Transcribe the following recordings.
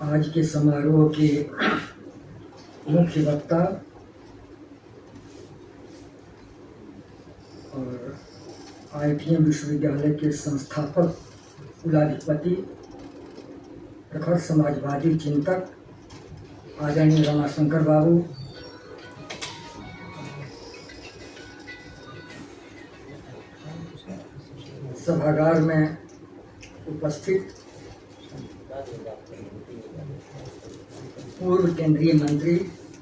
आज के समारोह के मुख्य वक्ता और IITM विश्वविद्यालय के संस्थापक कुलाधिपति प्रखर समाजवादी चिंतक आदरणीय रमाशंकर बाबू, सभागार में उपस्थित पूर्व केंद्रीय मंत्री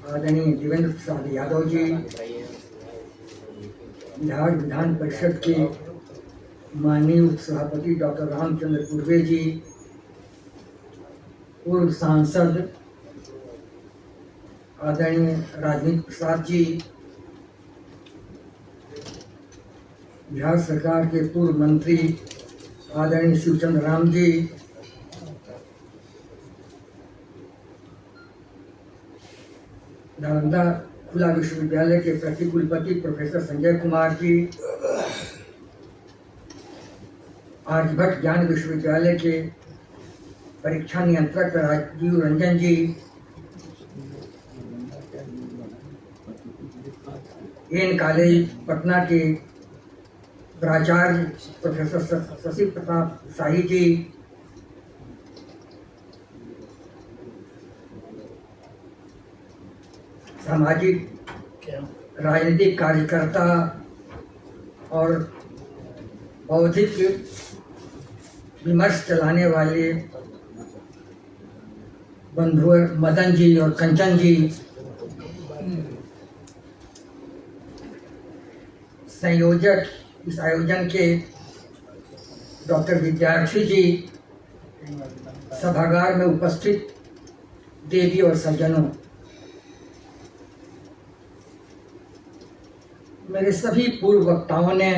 आदरणीय देवेंद्र प्रसाद यादव जी, बिहार विधान परिषद के माननीय उपसभापति डॉक्टर रामचंद्र पूर्वे जी, पूर्व सांसद आदरणीय राजनीति प्रसाद जी, बिहार सरकार के पूर्व मंत्री आदरणीय शिवचंद्र राम जी, नालंदा खुला विश्वविद्यालय के प्रतिकुलपति प्रोफेसर संजय कुमार जी, आर्यभट्ट ज्ञान विश्वविद्यालय के परीक्षा नियंत्रक राजीव रंजन जी, एन कॉलेज पटना के प्राचार्य प्रोफेसर शशि प्रताप शाही जी, सामाजिक राजनीतिक कार्यकर्ता और बौद्धिक विमर्श चलाने वाले बंधु मदन जी और कंचन जी, संयोजक इस आयोजन के डॉक्टर विद्यार्थी जी, सभागार में उपस्थित देवी और सज्जनों, मेरे सभी पूर्व वक्ताओं ने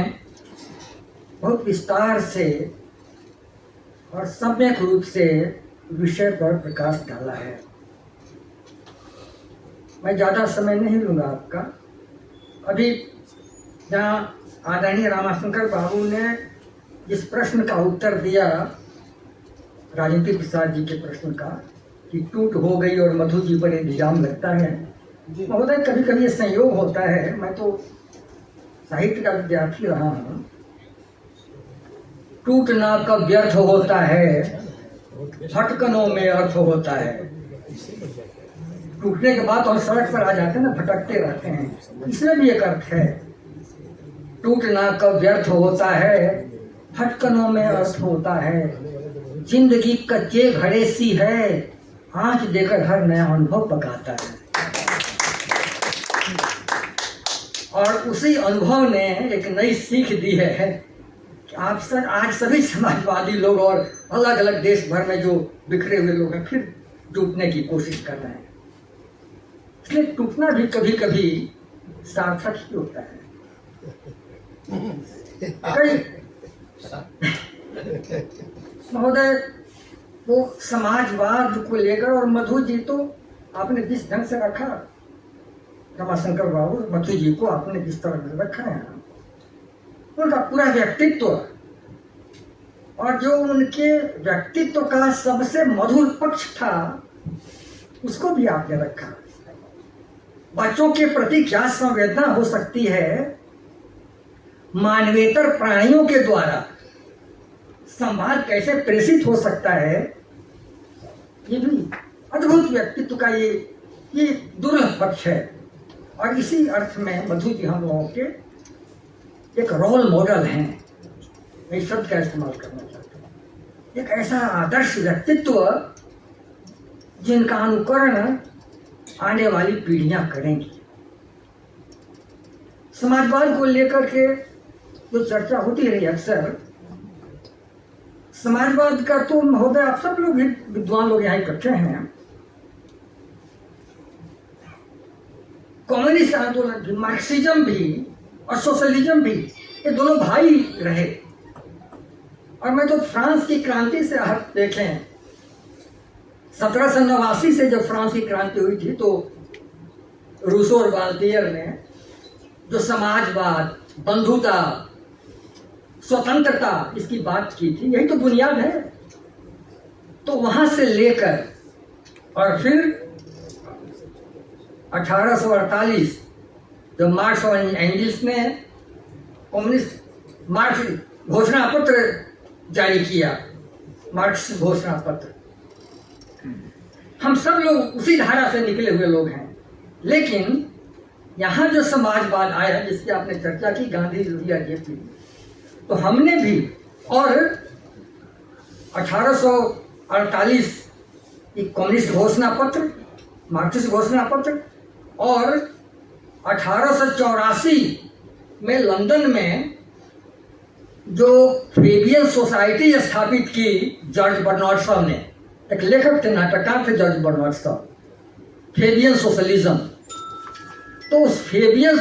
बहुत विस्तार से और सम्यक रूप से विषय पर प्रकाश डाला है। मैं ज़्यादा समय नहीं लूँगा आपका। अभी जहाँ आदरणीय रमाशंकर बाबू ने जिस प्रश्न का उत्तर दिया राजनीति प्रसाद जी के प्रश्न का कि टूट हो गई और मधु जी पर इल्जाम लगता है, महोदय कभी कभी ये संयोग होता है। मैं तो साहित्य का विद्यार्थी रहा हूँ। टूटना कब व्यर्थ होता है, भटकनों में अर्थ होता है। टूटने के बाद हम सड़क पर आ जाते हैं ना, भटकते रहते हैं, इसमें भी एक अर्थ है। टूटना कब व्यर्थ होता है, भटकनों में अर्थ होता है। जिंदगी कच्चे घड़े सी है, आँच देकर हर नया अनुभव पकाता है। और उसी अनुभव ने एक नई सीख दी है कि आप सब आज सभी समाजवादी लोग और अलग अलग देश भर में जो बिखरे हुए लोग हैं फिर टूटने की कोशिश कर रहे हैं। इसलिए टूटना भी कभी कभी सार्थक ही होता है। महोदय वो समाजवाद को लेकर और मधु जी तो आपने जिस ढंग से रखा, रमाशंकर बाबू मधु जी को आपने जिस तरह से रखा है, उनका पूरा व्यक्तित्व और जो उनके व्यक्तित्व का सबसे मधुर पक्ष था उसको भी आपने रखा। बच्चों के प्रति क्या संवेदना हो सकती है, मानवेतर प्राणियों के द्वारा संवाद कैसे प्रेषित हो सकता है, ये भी अद्भुत व्यक्तित्व का ये दुर्लभ पक्ष है। और इसी अर्थ में मधु जी हम लोगों के एक रोल मॉडल हैं। मैं इस शब्द का इस्तेमाल करना चाहता हूँ। एक ऐसा आदर्श व्यक्तित्व जिनका अनुकरण आने वाली पीढ़ियां करेंगी। समाजवाद को लेकर के जो चर्चा होती रही अक्सर, समाजवाद का तो महोदय आप सब लोग भी विद्वान लोग यहाँ इकट्ठे हैं। कम्युनिस्ट आंदोलन भी, मार्क्सिज्म भी और सोशलिज्म भी, ये दोनों भाई रहे। और मैं तो फ्रांस की क्रांति से आप देखें, 1789 से जब फ्रांस की क्रांति हुई थी तो रूसो और बाल्टियर ने जो समाजवाद, बंधुता, स्वतंत्रता इसकी बात की थी, यही तो बुनियाद है। तो वहां से लेकर और फिर 1848 जब मार्क्स और एंगल्स ने कम्युनिस्ट मार्क्स घोषणा पत्र जारी किया, मार्क्स घोषणा पत्र, हम सब लोग उसी धारा से निकले हुए लोग हैं। लेकिन यहाँ जो समाजवाद आया जिसकी आपने चर्चा की, गांधी, लोहिया, जेपी, तो हमने भी, और 1848 एक कम्युनिस्ट घोषणा पत्र, मार्क्सिस्ट घोषणा पत्र, और 1884 में लंदन में जो फेबियन सोसाइटी स्थापित की जॉर्ज बर्नार्ड शॉ ने, एक लेखक थे, नाटककार थे George Bernard Shaw, Fabian socialism. तो उस फेबियन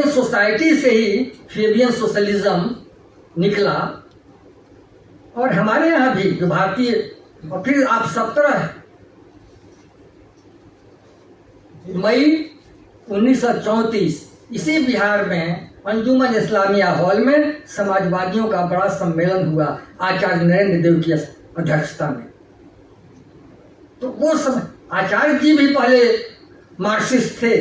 सोसाइटी से ही फेबियन सोशलिज्म निकला। और हमारे यहाँ भी जो भारतीय, और फिर आप 17 मई 1934 इसी बिहार में अंजुमन इस्लामिया हॉल में समाजवादियों का बड़ा सम्मेलन हुआ आचार्य नरेंद्र देव की अध्यक्षता में। तो वो सब, आचार्य जी भी पहले मार्क्सिस्ट थे,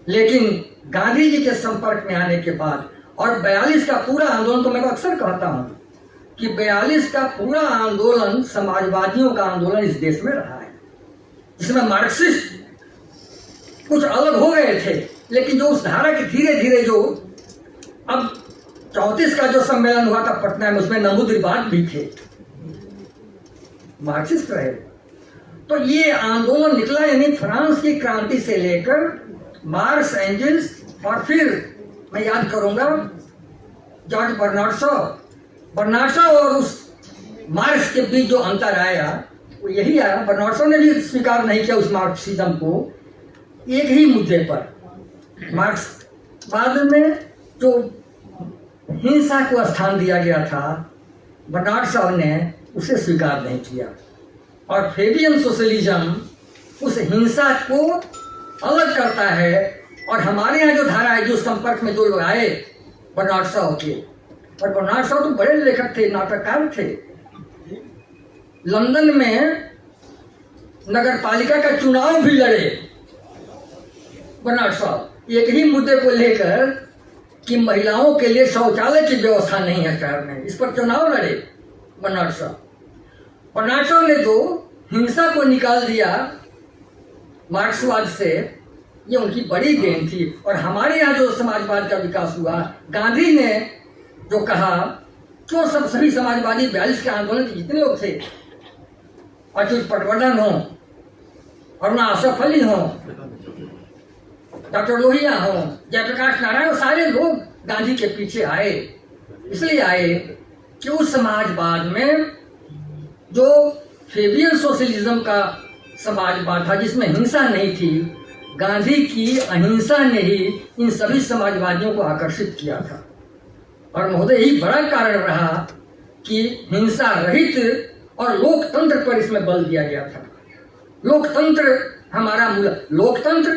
लेकिन गांधी जी के संपर्क में आने के बाद, और 42 का पूरा आंदोलन, तो मैं अक्सर कहता हूं कि 42 का पूरा आंदोलन समाजवादियों का आंदोलन इस देश में रहा है, जिसमें मार्क्सिस्ट कुछ अलग हो गए थे, लेकिन जो उस धारा की धीरे धीरे जो अब 34 का जो सम्मेलन हुआ था पटना में, उसमें नमूदिरवाद भी थे, मार्क्सिस्ट रहे। तो ये आंदोलन निकला, यानी फ्रांस की क्रांति से लेकर मार्क्स, एंगल्स, और फिर मैं याद करूंगा जॉर्ज बर्नार्ड शॉ और उस मार्क्स के बीच जो अंतर आया वो यही आया। बर्नार्ड शॉ ने भी स्वीकार नहीं किया उस मार्क्सिज्म को, एक ही मुद्दे पर मार्क्स, बाद में जो हिंसा को स्थान दिया गया था बर्नार्ड शॉ ने उसे स्वीकार नहीं किया, और फेबियन सोशलिज्म उस हिंसा को अलग करता है। और हमारे यहाँ जो धारा है, जो संपर्क में जो लोग आए बर्नार्ड शॉ के, और बर्नार्ड शॉ तो बड़े लेखक थे, नाटककार थे, लंदन में नगर पालिका का चुनाव भी लड़े बर्नार्ड शॉ, एक ही मुद्दे को लेकर कि महिलाओं के लिए शौचालय की व्यवस्था नहीं है शहर में, इस पर चुनाव लड़े बर्नार्ड शॉ। बर्नार्ड शॉ ने जो हिंसा को निकाल दिया मार्क्सवाद से, ये उनकी बड़ी देन थी। और हमारे यहाँ जो समाजवाद का विकास हुआ, गांधी ने जो कहा, जो सभी समाजवादी 42 के आंदोलन के जितने लोग थे, अच्युत पटवर्धन हो, अरुणा असफ अली हो, डॉक्टर लोहिया हो, जयप्रकाश नारायण हो, सारे लोग गांधी के पीछे आए। इसलिए आए कि उस समाजवाद में जो फेबियन सोशलिज्म का समाजवाद था, जिसमें हिंसा नहीं थी, गांधी की अहिंसा ने ही इन सभी समाजवादियों को आकर्षित किया था। और महोदय, यही बड़ा कारण रहा कि हिंसा रहित और लोकतंत्र पर इसमें बल दिया गया था। लोकतंत्र हमारा मूल, लोकतंत्र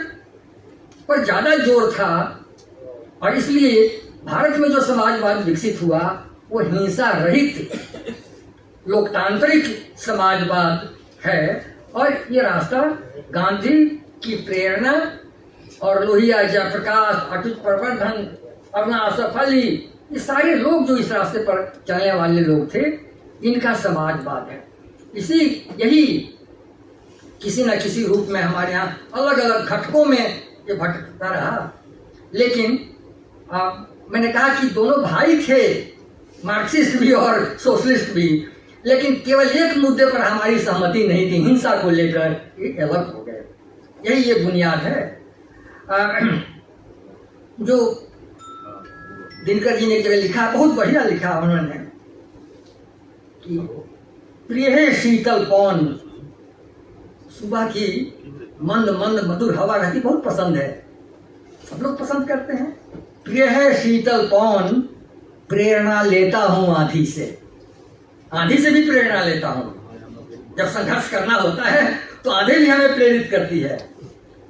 पर ज्यादा जोर था, और इसलिए भारत में जो समाजवाद विकसित हुआ वो हिंसा रहित लोकतांत्रिक समाजवाद है। और ये रास्ता गांधी की प्रेरणा और लोहिया, जयप्रकाश, अच्युत पटवर्धन, अरुणा असफ अली, ये सारे लोग जो इस रास्ते पर चलने वाले लोग थे, इनका समाजवाद है। यही किसी न किसी रूप में हमारे यहाँ अलग अलग घटकों में ये भटकता रहा। लेकिन मैंने कहा कि दोनों भाई थे, मार्क्सिस्ट भी और सोशलिस्ट भी, लेकिन केवल एक मुद्दे पर हमारी सहमति नहीं थी, हिंसा को लेकर ये अलग हो गए। यही ये बुनियाद है। जो दिनकर जी ने एक जगह लिखा, बहुत बढ़िया लिखा उन्होंने कि प्रिय है शीतल पवन, सुबह की मंद मंद मधुर हवा रहती, बहुत पसंद है, सब लोग पसंद करते हैं। प्रिय है शीतल पवन, प्रेरणा लेता हूं आंधी से, आंधी से भी प्रेरणा लेता हूं। जब संघर्ष करना होता है तो आंधी भी हमें प्रेरित करती है।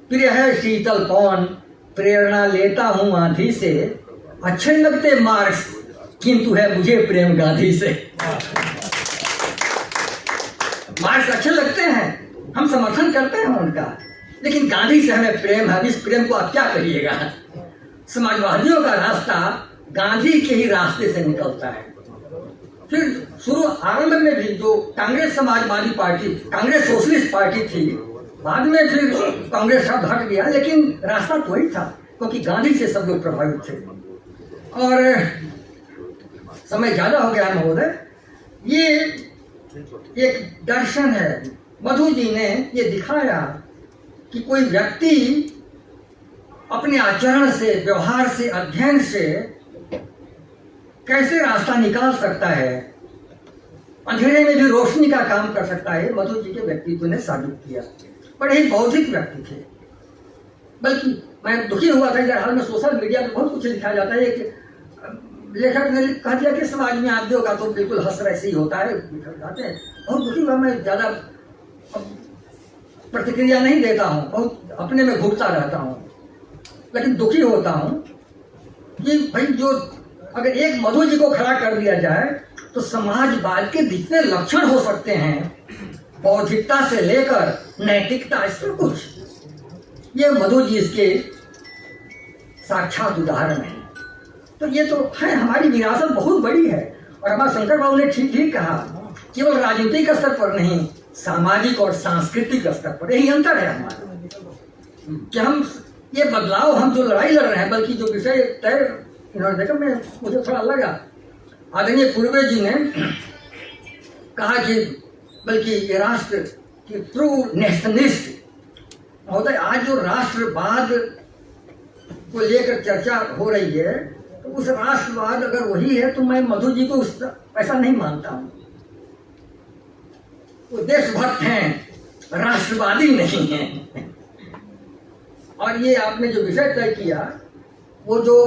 प्रिय है शीतल पवन, प्रेरणा लेता हूं आंधी से, अच्छे लगते मार्क्स किंतु है मुझे प्रेम गांधी से। मार्क्स अच्छे लगते हैं, हम समर्थन करते हैं उनका, लेकिन गांधी से हमें प्रेम है। इस प्रेम को आप क्या करिएगा। समाजवादियों का रास्ता गांधी के ही रास्ते से निकलता है। फिर शुरू आरंभ में भी जो Congress Samajwadi party, Congress socialist party थी, बाद में फिर कांग्रेस शब्द हट गया, लेकिन रास्ता तो वही था, क्योंकि गांधी से सब लोग प्रभावित थे। और समय ज्यादा हो गया है महोदय, ये एक दर्शन है। मधु जी ने ये दिखाया कि कोई व्यक्ति अपने आचरण से, व्यवहार से, अध्ययन से कैसे रास्ता निकाल सकता है, अंधेरे में भी रोशनी का काम कर सकता है। मधु जी के व्यक्तित्व ने साबित किया। बड़े ही बौद्धिक व्यक्ति थे। बल्कि मैं दुखी हुआ था कि हाल में सोशल मीडिया पर बहुत कुछ लिखा जाता है कि लेखक ने कह दिया कि समाज में आदमियों का तो बिल्कुल हसर ऐसे ही होता है, जाते हैं। बहुत दुखी हुआ। मैं ज्यादा प्रतिक्रिया नहीं देता हूँ, बहुत अपने में घुटता रहता हूँ, लेकिन दुखी होता हूँ कि भाई जो अगर एक मधु जी को खड़ा कर दिया जाए तो समाजवाद के जितने लक्षण हो सकते हैं, बौद्धिकता से लेकर नैतिकता, सब कुछ, ये मधु जी इसके साक्षात उदाहरण है। तो ये तो है, हमारी विरासत बहुत बड़ी है। और हमारे शंकर बाबू ने ठीक ठीक कहा, केवल राजनीतिक स्तर पर नहीं, सामाजिक और सांस्कृतिक स्तर पर यही अंतर है हमारा कि हम ये बदलाव, हम जो लड़ाई लड़ रहे हैं, बल्कि जो विषय तय इन्होंने देखा, मुझे थोड़ा लगा, आदरणीय पूर्वे जी ने कहा कि बल्कि ये राष्ट्र की ट्रू नेशनलिस्ट महोदय, आज जो राष्ट्रवाद को लेकर चर्चा हो रही है, तो उस राष्ट्रवाद अगर वही है तो मैं मधु जी को ऐसा नहीं मानता हूं। वो देशभक्त हैं, राष्ट्रवादी नहीं हैं। और ये आपने जो विषय तय किया, वो जो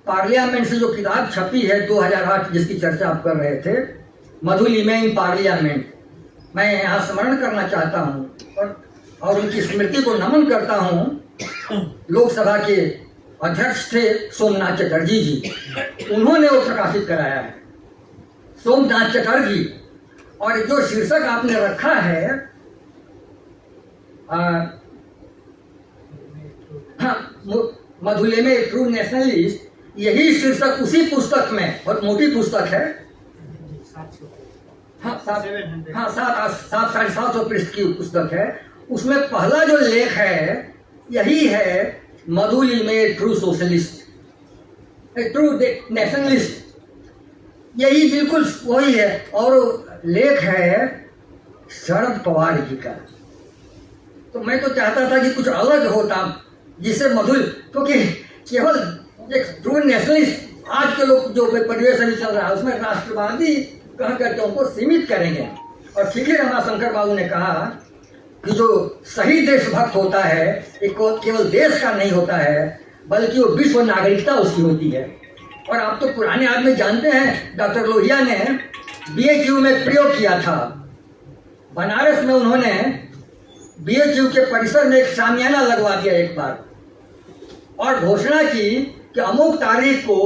पार्लियामेंट से जो किताब छपी है 2008, जिसकी चर्चा आप कर रहे थे, मधु लीमे इन पार्लियामेंट, मैं यहाँ स्मरण करना चाहता हूँ और उनकी स्मृति को नमन करता हूँ। लोकसभा के अध्यक्ष थे सोमनाथ चटर्जी जी, उन्होंने वो प्रकाशित कराया है, सोमनाथ चटर्जी। और जो शीर्षक आपने रखा है, मधुले में ट्रू नेशनलिस्ट, यही शीर्षक उसी पुस्तक में, बहुत मोटी पुस्तक है, हाँ 750 पृष्ठ की पुस्तक है, उसमें पहला जो लेख है यही है, मधुली में ट्रू सोशलिस्ट, ट्रू नेशनलिस्ट, यही बिल्कुल वही है। और लेख है शरद पवार जी का। तो मैं तो चाहता था कि कुछ अलग होता, जिससे मधुल, क्योंकि केवल एक ट्रू नेशनलिस्ट आज के लोग जो परिवेश अभी चल रहा है उसमें राष्ट्रवादी कह करके उनको सीमित करेंगे। और ठीक है, हमारा शंकर बाबू ने कहा कि जो सही देशभक्त होता है एक केवल देश का नहीं होता है, बल्कि वो विश्व नागरिकता उसकी होती है। और आप तो पुराने आदमी जानते हैं, डॉक्टर लोहिया ने बीएचयू में प्रयोग किया था। बनारस में उन्होंने बीएचयू के परिसर में एक शामियाना लगवा दिया एक बार, और घोषणा की कि अमुक तारीख को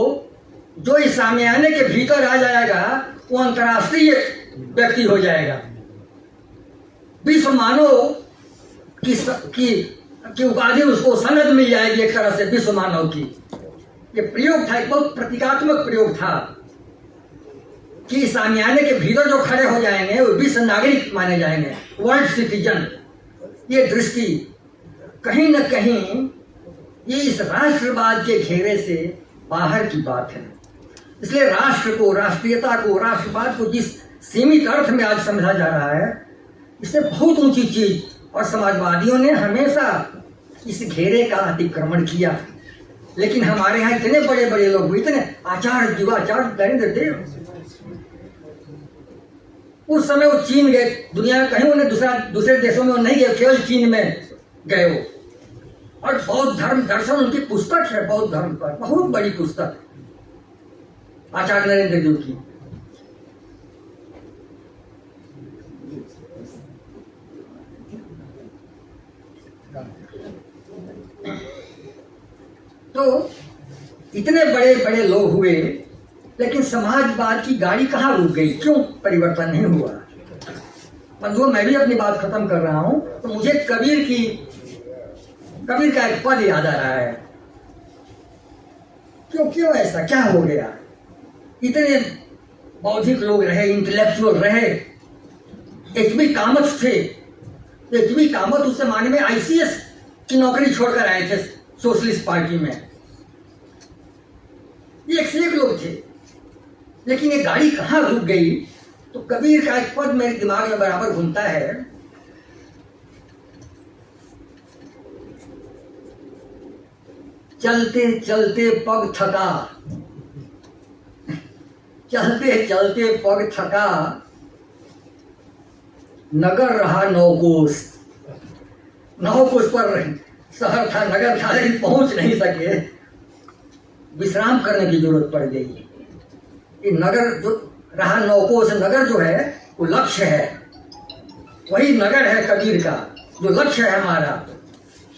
जो इस शामियाने के भीतर आ जाएगा वो अंतर्राष्ट्रीय व्यक्ति हो जाएगा, विश्व मानव की उपाधि उसको सनद मिल जाएगी, एक तरह से विश्व मानव की। ये प्रयोग था, एक बहुत प्रतीकात्मक प्रयोग था कि सामियाने के भीतर जो खड़े हो जाएंगे वो विश्व नागरिक माने जाएंगे, वर्ल्ड सिटीजन। ये दृष्टि कहीं न कहीं ये इस राष्ट्रवाद के घेरे से बाहर की बात है। इसलिए राष्ट्र को, राष्ट्रीयता को, राष्ट्रवाद को जिस सीमित अर्थ में आज समझा जा रहा है, इससे बहुत ऊंची चीज, और समाजवादियों ने हमेशा इस घेरे का अतिक्रमण किया। लेकिन हमारे यहाँ इतने बड़े बड़े लोग, इतने आचार्य, जीवाचार्य, नरेंद्र देव, उस समय वो चीन गए, दुनिया कहीं उन्हें दूसरे देशों में वो नहीं गए, केवल चीन में गए वो। और बौद्ध धर्म दर्शन उनकी पुस्तक है, बौद्ध धर्म पर बहुत बड़ी पुस्तक, आचार्य नरेंद्र देव की। तो इतने बड़े बड़े लोग हुए, लेकिन समाजवाद की गाड़ी कहाँ रुक गई, क्यों परिवर्तन नहीं हुआ? बंधुओं, मैं भी अपनी बात खत्म कर रहा हूं, तो मुझे कबीर का एक पद याद आ रहा है। क्यों ऐसा क्या हो गया? इतने बौद्धिक लोग रहे, इंटेलेक्चुअल रहे, एच.बी. कामत थे। एच.बी. कामत उस जमाने में आईसीएस की नौकरी छोड़कर आए थे सोशलिस्ट पार्टी में। ये एक से एक लोग थे, लेकिन ये गाड़ी कहाँ रुक गई? तो कबीर का एक पद मेरे दिमाग में बराबर घूमता है। चलते चलते पग थका, चलते चलते पग थका, नगर रहा 9 कोस। 9 कोस पर शहर था, नगर था, लेकिन पहुंच नहीं सके। विश्राम करने की जरूरत पड़ गई। ये नगर जो रहा 9 कोस, नगर जो है वो लक्ष्य है, वही नगर है कबीर का, जो लक्ष्य है हमारा।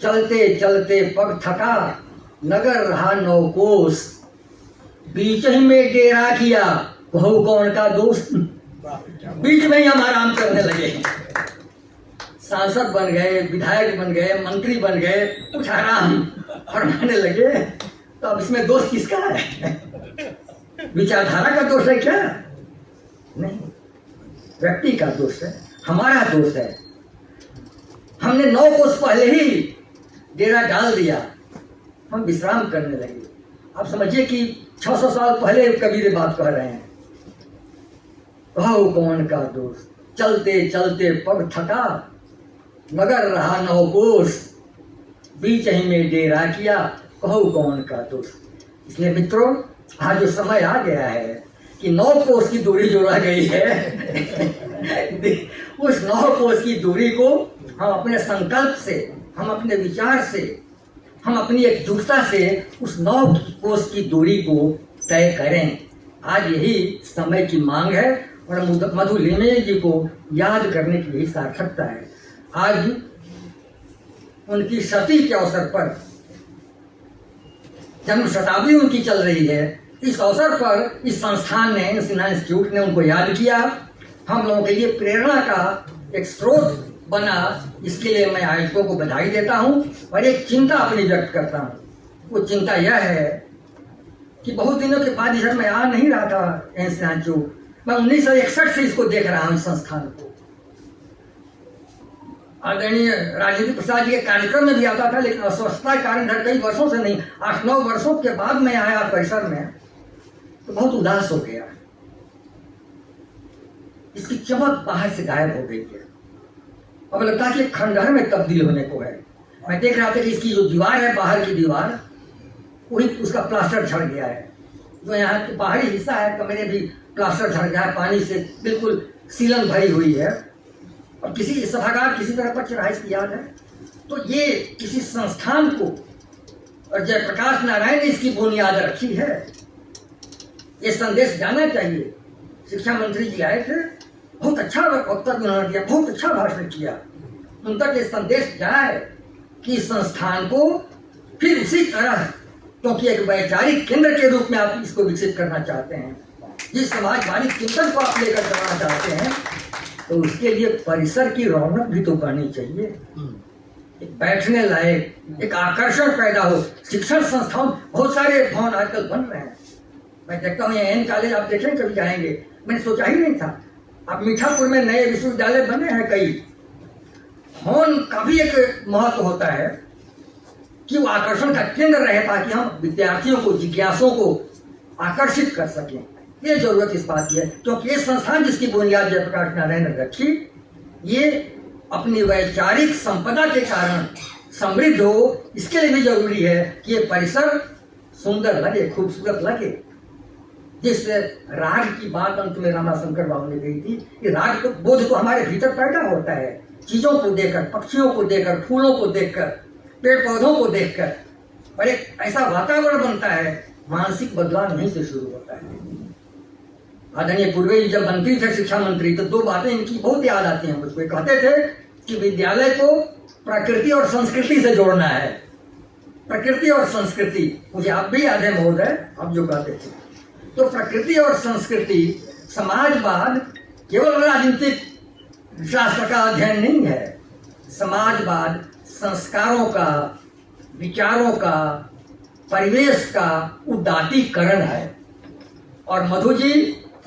चलते चलते पग थका, नगर रहा 9 कोस, बीच ही में डेरा किया, बहु कौन का दोस्त। बीच में ही हम आराम करने लगे, सांसद बन गए, विधायक बन गए, मंत्री बन गए, कुछ आराम फरमाने लगे। तो अब इसमें दोष किसका है? विचारधारा का दोष है क्या? नहीं, व्यक्ति का दोष है, हमारा दोष है। हमने 9 कोस पहले ही डेरा डाल दिया, हम विश्राम करने लगे। आप समझिए कि 600 साल पहले कबीर बात कह रहे हैं। कहो कौन का दोष, चलते चलते पग थका, मगर रहा 9 कोस, बीच ही में डेरा किया, कहो कौन का दोष। इसलिए मित्रों, आज जो समय आ गया है कि 9 कोस की दूरी जो रह गई है उस 9 कोस की दूरी को हम अपने संकल्प से, हम अपने विचार से, हम अपनी एकजुटता से उस 9 कोस की दूरी को तय करें। आज यही समय की मांग है और मधु लिमये जी को याद करने की यही सार्थकता है। आज उनकी सती के अवसर पर, जन्म शताब्दी उनकी चल रही है, इस अवसर पर इस संस्थान ने, सिन्हा इंस्टीट्यूट ने उनको याद किया। हम लोगों के लिए प्रेरणा का एक स्रोत बना। इसके लिए मैं आयोजकों को बधाई देता हूं और एक चिंता अपनी व्यक्त करता हूं। वो चिंता यह है कि बहुत दिनों के बाद इधर मैं आ नहीं रहा था सिन्हा इंस्टीट्यूट। मैं 1961 से इसको देख रहा हूं, इस संस्थान को। आदरणीय राजेंद्र प्रसाद जी के कार्यक्रम में भी आता था, लेकिन अस्वस्थता के कारण इधर कई वर्षों से नहीं, 8-9 वर्षों के बाद मैं आया परिसर में, तो बहुत उदास हो गया। इसकी चमक बाहर से गायब हो गई है। अब लगता है कि खंडहर में तब्दील होने को है। मैं देख रहा था कि इसकी जो दीवार है, बाहर की दीवार, वही उसका प्लास्टर झड़ गया है। जो यहाँ की बाहरी हिस्सा है, कमरे भी प्लास्टर झड़ गया है, पानी से बिल्कुल सीलन भरी हुई है। और किसी सभागार किसी तरह पर चढ़ाई की याद है। तो ये किसी संस्थान को, और जयप्रकाश नारायण ने इसकी बुनियाद रखी है। ये संदेश जाना चाहिए। शिक्षा मंत्री जी आए थे, बहुत अच्छा वक्तव्य उन्होंने दिया, बहुत अच्छा भाषण किया। उन तक ये संदेश जाए कि संस्थान को फिर उसी तरह, क्योंकि एक वैचारिक केंद्र के रूप में आप इसको विकसित करना चाहते हैं, जिस समाजवादी चिंतन को आप लेकर चलना चाहते हैं, तो उसके लिए परिसर की रौनक भी तो करनी चाहिए। एक बैठने लायक, एक आकर्षण पैदा हो। शिक्षण संस्थाओं बहुत सारे भवन आजकल बन रहे हैं। मैं देखता हूँ एन कॉलेज, आप देखें कभी जाएंगे, मैंने सोचा ही नहीं था। अब मीठापुर में नए विश्वविद्यालय बने हैं कई। भवन का भी एक महत्व होता है कि वो आकर्षण का केंद्र रहे, ताकि हम विद्यार्थियों को, जिज्ञासुओं को आकर्षित कर सकें। ये जरूरत इस बात की है, क्योंकि ये संस्थान जिसकी बुनियाद जयप्रकाश नारायण ने रखी, ये अपनी वैचारिक संपदा के कारण समृद्ध हो। इसके लिए भी जरूरी है कि ये परिसर सुंदर लगे, खूबसूरत लगे। जिस राग की बात अंत में रामाशंकर बाबू ने कही थी, कि राग तो बोध तो हमारे भीतर पैदा होता है, चीजों को देखकर, पक्षियों को देखकर, फूलों को देखकर, पेड़ पौधों को देखकर, और एक ऐसा वातावरण बनता है, मानसिक बदलाव यहीं से शुरू होता है। आदरणीय पूर्वे जी जब मंत्री थे, शिक्षा मंत्री, तो 2 बातें इनकी बहुत याद आती हैं मुझको। कहते थे कि विद्यालय को प्रकृति और संस्कृति से जोड़ना है। प्रकृति और संस्कृति, मुझे आप भी याद है महोदय, आप जो कहते थे। तो प्रकृति और संस्कृति, समाजवाद केवल राजनीतिक शास्त्र का अध्ययन नहीं है, समाजवाद संस्कारों का, विचारों का, परिवेश का उदात्तीकरण है। और मधु जी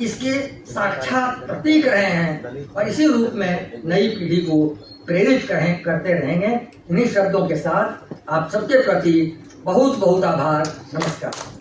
इसके साक्षात प्रतीक रहे हैं और इसी रूप में नई पीढ़ी को प्रेरित करते रहेंगे। इन्हीं शब्दों के साथ आप सबके प्रति बहुत बहुत आभार। नमस्कार।